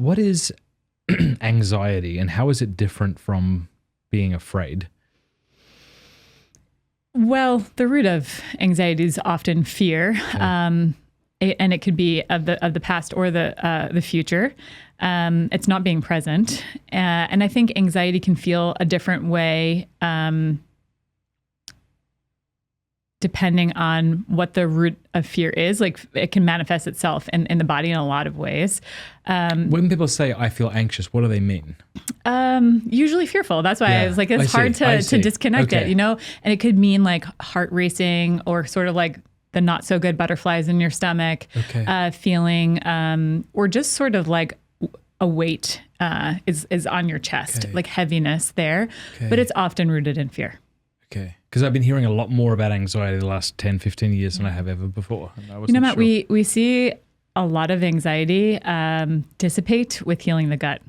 what is anxiety and how is it different from being afraid? Well, the root of anxiety is often fear, Okay. and it could be of the past or the future. It's not being present, and I think anxiety can feel a different way depending on what the root of fear is. Like it can manifest itself in the body in a lot of ways. When people say I feel anxious, what do they mean? Usually fearful. That's why I was like, it's hard to disconnect it, you know? And it could mean like heart racing or sort of like the not so good butterflies in your stomach, feeling, or just sort of like a weight is on your chest, like heaviness there, but it's often rooted in fear. Okay. Because I've been hearing a lot more about anxiety the last 10, 15 years than I have ever before. You know, Matt, we see a lot of anxiety dissipate with healing the gut.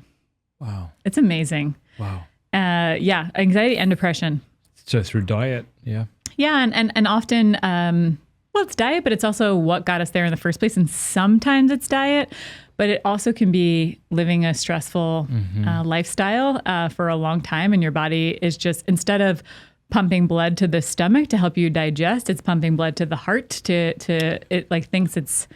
Wow. It's amazing. Wow. Yeah, anxiety and depression. So through diet, yeah. Yeah, and often, well, it's diet, but it's also what got us there in the first place. And sometimes it's diet, but it also can be living a stressful lifestyle for a long time. And your body is just, instead of pumping blood to the stomach to help you digest, it's pumping blood to the heart to it like thinks it's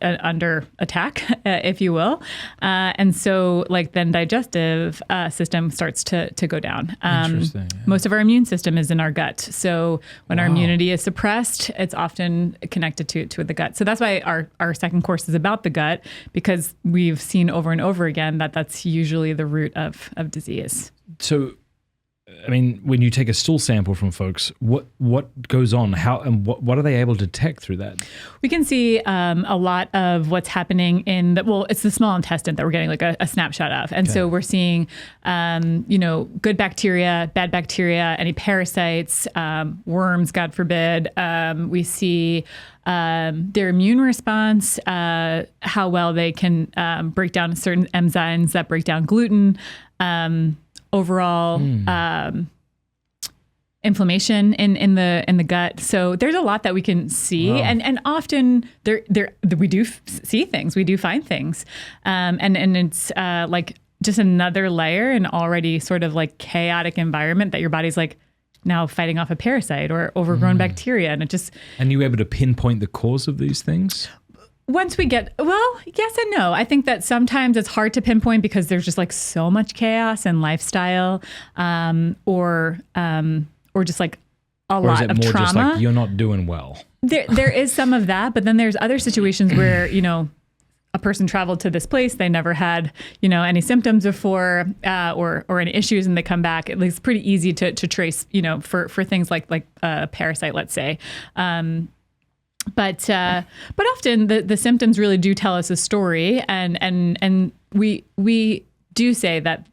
under attack, if you will. And so like then digestive system starts to go down. Interesting. Yeah. Most of our immune system is in our gut. So when our immunity is suppressed, it's often connected to the gut. So that's why our second course is about the gut, because we've seen over and over again that that's usually the root of disease. So, I mean, when you take a stool sample from folks, what goes on? How and what are they able to detect through that? We can see a lot of what's happening in it's the small intestine that we're getting like a snapshot of. And so we're seeing, good bacteria, bad bacteria, any parasites, worms, God forbid. We see their immune response, how well they can break down certain enzymes that break down gluten, overall inflammation in the gut. So there's a lot that we can see, and often we do see things, we do find things, and it's like just another layer in already sort of like chaotic environment that your body's like now fighting off a parasite or overgrown bacteria, and it just. And you were able to pinpoint the cause of these things? Once we get, well, yes and no. I think that sometimes it's hard to pinpoint because there's just like so much chaos and lifestyle, or just like a lot of trauma. Or is it more just like you're not doing well? There is some of that, but then there's other situations where, a person traveled to this place, they never had, any symptoms before, or any issues, and they come back. It's pretty easy to trace, for things like a parasite, let's say. But often the symptoms really do tell us a story, and we do say that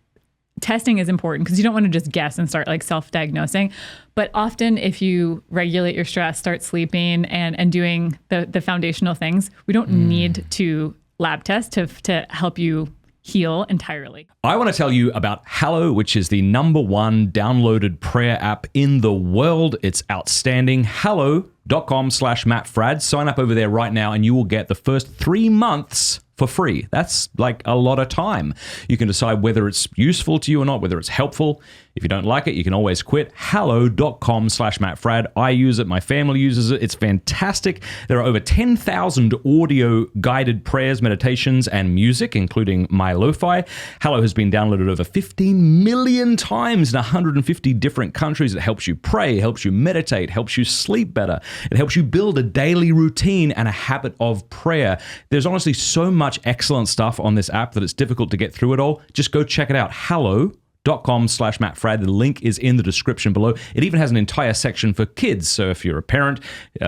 testing is important because you don't want to just guess and start like self-diagnosing. But often if you regulate your stress, start sleeping and doing the foundational things, we don't need to lab test to help you heal entirely. I want to tell you about Hallow, which is the #1 downloaded prayer app in the world. It's outstanding. Hallow.com/Matt Fradd. Sign up over there right now and you will get the first 3 months for free. That's like a lot of time. You can decide whether it's useful to you or not, whether it's helpful. If you don't like it, you can always quit. Hallow.com/Matt Fradd. I use it. My family uses it. It's fantastic. There are over 10,000 audio guided prayers, meditations, and music, including my lo-fi. Hallow has been downloaded over 15 million times in 150 different countries. It helps you pray, helps you meditate, helps you sleep better. It helps you build a daily routine and a habit of prayer. There's honestly so much excellent stuff on this app that it's difficult to get through it all. Just go check it out. Hallow.com/Matt Fradd. The link is in the description below. It even has an entire section for kids. So if you're a parent,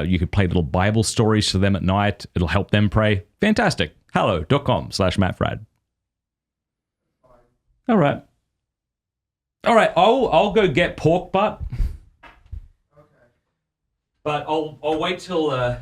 you could play little Bible stories to them at night. It'll help them pray. Fantastic. Hallow.com/Matt Fradd. All right. I'll go get pork butt. Okay. But I'll wait till